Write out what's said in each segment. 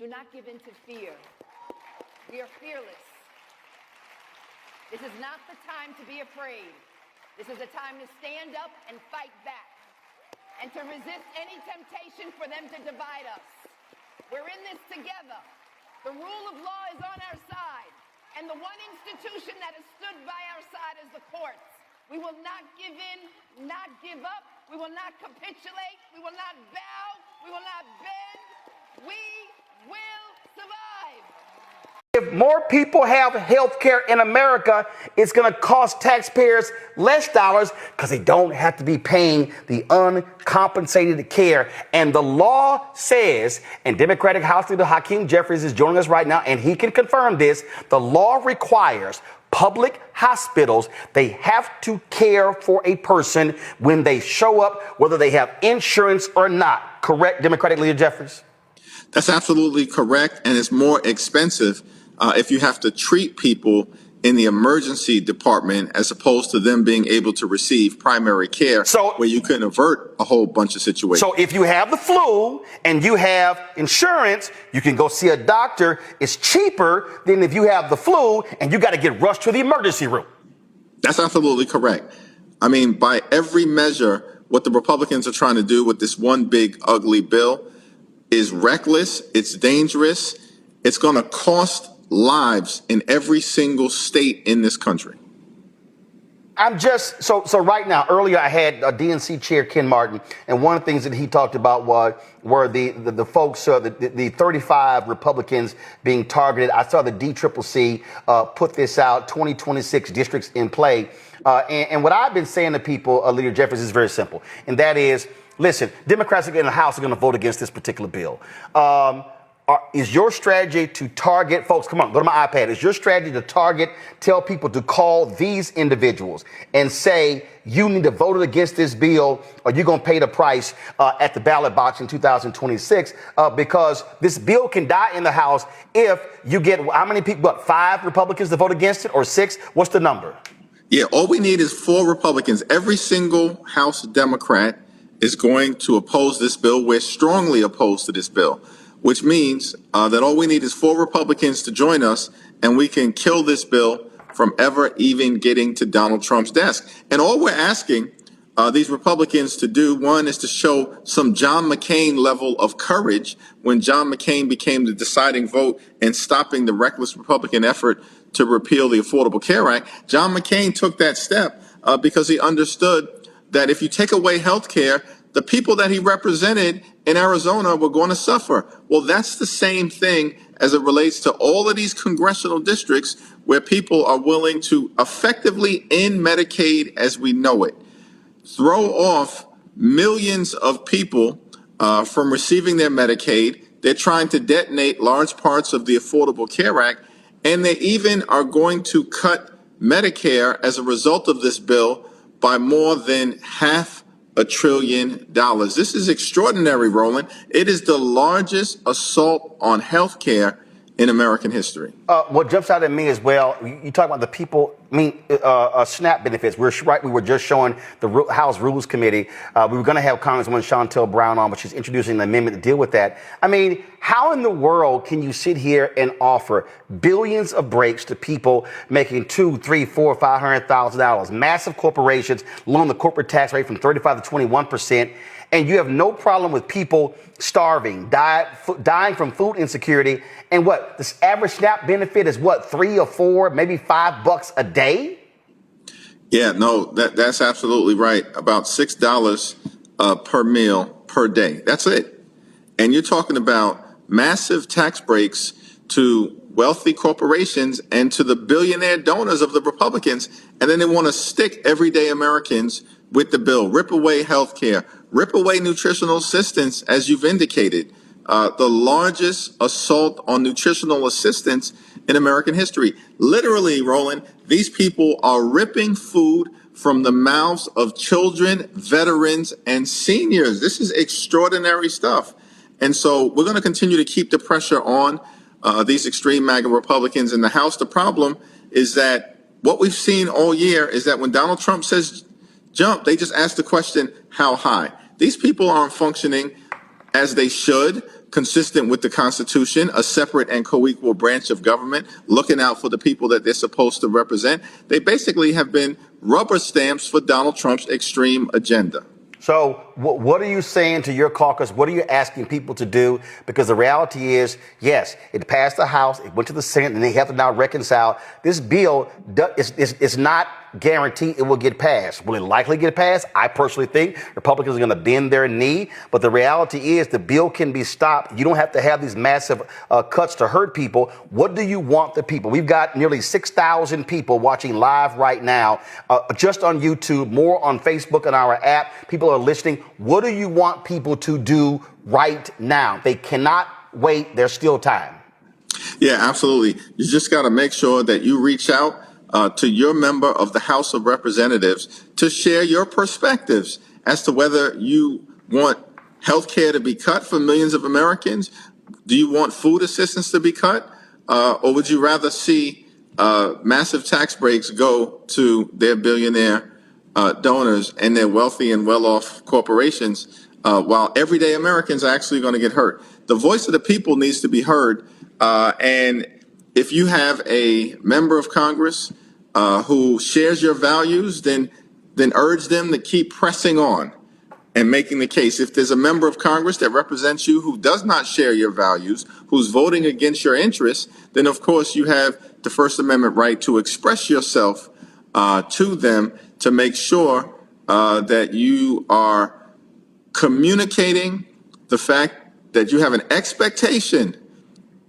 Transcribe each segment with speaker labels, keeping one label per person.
Speaker 1: Do not give in to fear. We are fearless. This is not the time to be afraid. This is a time to stand up and fight back and to resist any temptation for them to divide us. We're in this together. The rule of law is on our side, and the one institution that has stood by our side is the courts. We will not give in, not give up. We will not capitulate. We will not bow. We will not bend. We will survive.
Speaker 2: If more people have health care in America, it's going to cost taxpayers less dollars because they don't have to be paying the uncompensated care. And the law says, and Democratic House Leader Hakeem Jeffries is joining us right now, and he can confirm this, the law requires public hospitals, they have to care for a person when they show up, whether they have insurance or not. Correct, Democratic Leader Jeffries?
Speaker 3: That's absolutely correct, and it's more expensive if you have to treat people in the emergency department as opposed to them being able to receive primary care, where you can avert a whole bunch of situations.
Speaker 2: So if you have the flu and you have insurance, you can go see a doctor. It's cheaper than if you have the flu and you got to get rushed to the emergency room.
Speaker 3: That's absolutely correct. I mean, by every measure, what the Republicans are trying to do with this one big ugly bill is reckless. It's dangerous. It's going to cost lives in every single state in this country.
Speaker 2: I'm just so right now. Earlier, I had DNC Chair Ken Martin, and one of the things that he talked about were the folks, the 35 Republicans being targeted. I saw the DCCC put this out, 2026 districts in play, and what I've been saying to people, Leader Jeffries, is very simple, and that is, listen, Democrats in the House are going to vote against this particular bill. Is your strategy to target folks? Come on, go to my iPad. Is your strategy to target, tell people to call these individuals and say, you need to vote against this bill or you're going to pay the price at the ballot box in 2026 because this bill can die in the House if you get how many people, what, 5 Republicans to vote against it or 6? What's the number?
Speaker 3: Yeah, all we need is 4 Republicans. Every single House Democrat is going to oppose this bill. We're strongly opposed to this bill, which means that all we need is 4 Republicans to join us, and we can kill this bill from ever even getting to Donald Trump's desk. And all we're asking these Republicans to do, one, is to show some John McCain level of courage when John McCain became the deciding vote in stopping the reckless Republican effort to repeal the Affordable Care Act. John McCain took that step because he understood that if you take away health care, the people that he represented in Arizona were going to suffer. Well, that's the same thing as it relates to all of these congressional districts where people are willing to effectively end Medicaid as we know it, throw off millions of people from receiving their Medicaid. They're trying to detonate large parts of the Affordable Care Act, and they even are going to cut Medicare as a result of this bill by more than $500 billion. This is extraordinary, Roland. It is the largest assault on health care in American history.
Speaker 2: What jumps out at me as well, you talk about the people, SNAP benefits. We were just showing the House Rules Committee. We were going to have Congresswoman Shontel Brown on, but she's introducing an amendment to deal with that. I mean, how in the world can you sit here and offer billions of breaks to people making $200,000, $300,000, $400,000, $500,000, massive corporations, lower the corporate tax rate from 35 to 21%, and you have no problem with people starving, dying from food insecurity, and what, this average SNAP benefit is what, $3 or $4, maybe $5 a day?
Speaker 3: Yeah, no, that's absolutely right. About $6 per meal per day. That's it. And you're talking about massive tax breaks to wealthy corporations and to the billionaire donors of the Republicans. And then they want to stick everyday Americans with the bill, rip away health care, rip away nutritional assistance, as you've indicated, the largest assault on nutritional assistance in American history. Literally, Roland, these people are ripping food from the mouths of children, veterans, and seniors. This is extraordinary stuff. And so we're going to continue to keep the pressure on these extreme MAGA Republicans in the House. The problem is that what we've seen all year is that when Donald Trump says jump, they just ask the question, how high? These people aren't functioning as they should. consistent with the Constitution, a separate and co-equal branch of government, looking out for the people that they're supposed to represent. They basically have been rubber stamps for Donald Trump's extreme agenda.
Speaker 2: So what are you saying to your caucus? What are you asking people to do? Because the reality is, yes, it passed the House, it went to the Senate, and they have to now reconcile. This bill is not guaranteed it will get passed. Will it likely get passed? I personally think Republicans are going to bend their knee. But the reality is the bill can be stopped. You don't have to have these massive cuts to hurt people. What do you want the people? We've got nearly 6,000 people watching live right now, just on YouTube, more on Facebook and our app. People are listening. What do you want people to do right now? They cannot wait. There's still time.
Speaker 3: Yeah, absolutely. You just got to make sure that you reach out to your member of the House of Representatives to share your perspectives as to whether you want health care to be cut for millions of Americans. Do you want food assistance to be cut? Or would you rather see massive tax breaks go to their billionaire donors and their wealthy and well-off corporations, while everyday Americans are actually going to get hurt? The voice of the people needs to be heard. And if you have a member of Congress who shares your values, then urge them to keep pressing on and making the case. If there's a member of Congress that represents you who does not share your values, who's voting against your interests, then of course you have the First Amendment right to express yourself to them, to make sure that you are communicating the fact that you have an expectation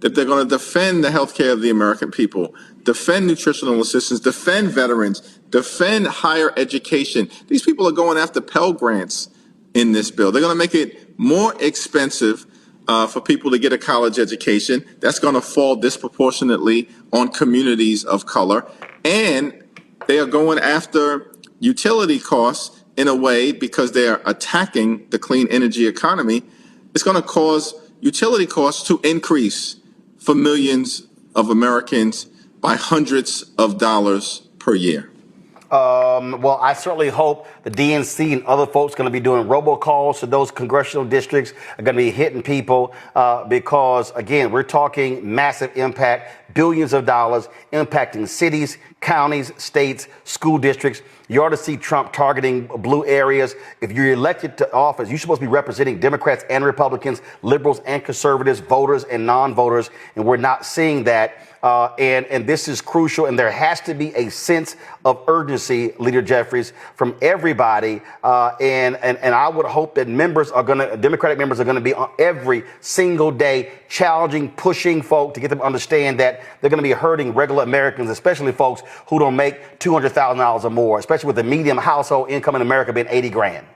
Speaker 3: that they're going to defend the health care of the American people, defend nutritional assistance, defend veterans, defend higher education. These people are going after Pell Grants in this bill. They're going to make it more expensive for people to get a college education. That's going to fall disproportionately on communities of color. And they are going after utility costs in a way, because they are attacking the clean energy economy. It's going to cause utility costs to increase for millions of Americans by hundreds of dollars per year.
Speaker 2: Well, I certainly hope the DNC and other folks are going to be doing robocalls to those congressional districts, are going to be hitting people because, again, we're talking massive impact, billions of dollars impacting cities, counties, states, school districts. You ought to see Trump targeting blue areas. If you're elected to office, you're supposed to be representing Democrats and Republicans, liberals and conservatives, voters and non-voters, and we're not seeing that. And this is crucial, and there has to be a sense of urgency, Leader Jeffries, from everybody. And I would hope that Democratic members are going to be on every single day challenging, pushing folk to get them to understand that they're going to be hurting regular Americans, especially folks who don't make $200,000 or more, especially with the median household income in America being 80 grand.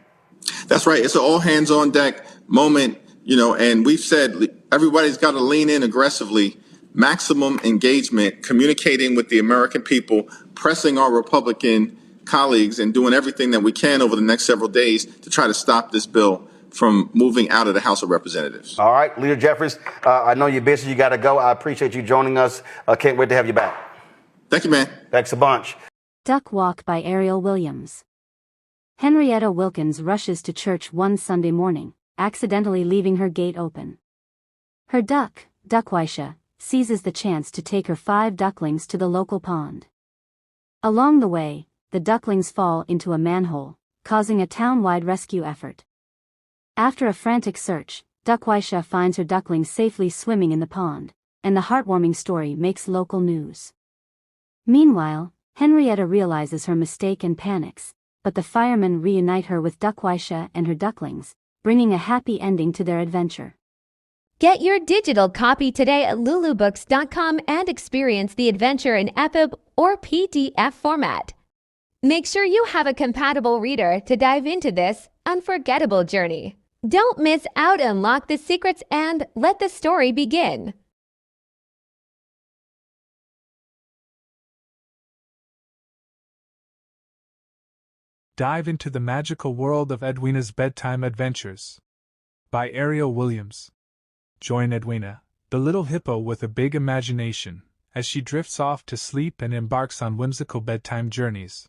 Speaker 3: That's right. It's an all hands on deck moment, and we've said everybody's got to lean in aggressively. Maximum engagement, communicating with the American people, pressing our Republican colleagues, and doing everything that we can over the next several days to try to stop this bill from moving out of the House of Representatives.
Speaker 2: All right, Leader Jeffries, I know you're busy. You got to go. I appreciate you joining us. Can't wait to have you back.
Speaker 3: Thank you, man.
Speaker 2: Thanks a bunch.
Speaker 4: Duck Walk by Ariel Williams. Henrietta Wilkins rushes to church one Sunday morning, accidentally leaving her gate open. Her duck, Duckwaisha, seizes the chance to take her 5 ducklings to the local pond. Along the way, the ducklings fall into a manhole, causing a town-wide rescue effort. After a frantic search, Duckwaisha finds her ducklings safely swimming in the pond, and the heartwarming story makes local news. Meanwhile, Henrietta realizes her mistake and panics, but the firemen reunite her with Duckwaisha and her ducklings, bringing a happy ending to their adventure.
Speaker 5: Get your digital copy today at lulubooks.com and experience the adventure in EPUB or PDF format. Make sure you have a compatible reader to dive into this unforgettable journey. Don't miss out, unlock the secrets, and let the story begin.
Speaker 6: Dive into the magical world of Edwina's Bedtime Adventures by Ariel Williams. Join Edwina, the little hippo with a big imagination, as she drifts off to sleep and embarks on whimsical bedtime journeys.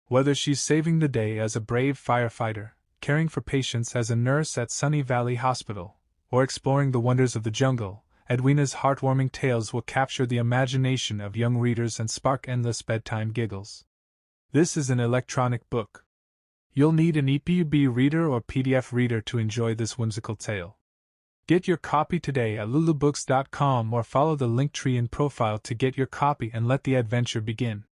Speaker 6: Whether she's saving the day as a brave firefighter, caring for patients as a nurse at Sunny Valley Hospital, or exploring the wonders of the jungle, Edwina's heartwarming tales will capture the imagination of young readers and spark endless bedtime giggles. This is an electronic book. You'll need an EPUB reader or PDF reader to enjoy this whimsical tale. Get your copy today at lulubooks.com or follow the link tree in profile to get your copy and let the adventure begin.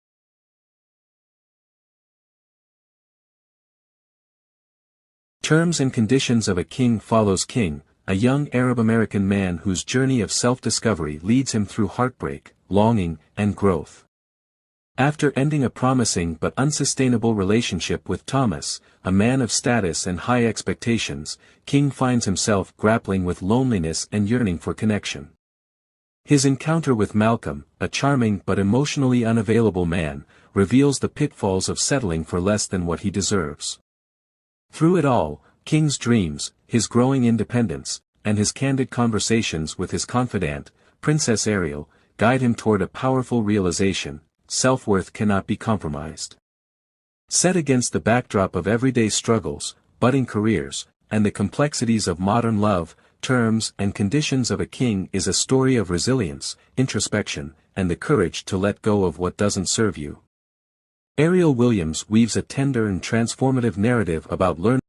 Speaker 7: Terms and Conditions of a King follows King, a young Arab-American man whose journey of self-discovery leads him through heartbreak, longing, and growth. After ending a promising but unsustainable relationship with Thomas, a man of status and high expectations, King finds himself grappling with loneliness and yearning for connection. His encounter with Malcolm, a charming but emotionally unavailable man, reveals the pitfalls of settling for less than what he deserves. Through it all, King's dreams, his growing independence, and his candid conversations with his confidant, Princess Ariel, guide him toward a powerful realization: self-worth cannot be compromised. Set against the backdrop of everyday struggles, budding careers, and the complexities of modern love, Terms and Conditions of a King is a story of resilience, introspection, and the courage to let go of what doesn't serve you. Ariel Williams weaves a tender and transformative narrative about learning.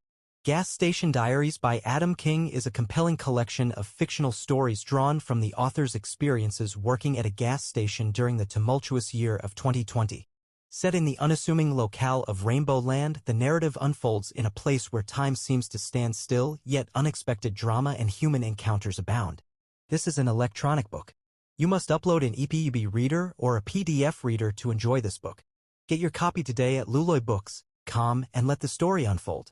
Speaker 8: Gas Station Diaries by Adam King is a compelling collection of fictional stories drawn from the author's experiences working at a gas station during the tumultuous year of 2020. Set in the unassuming locale of Rainbow Land, the narrative unfolds in a place where time seems to stand still, yet unexpected drama and human encounters abound. This is an electronic book. You must upload an EPUB reader or a PDF reader to enjoy this book. Get your copy today at lulubooks.com and let the story unfold.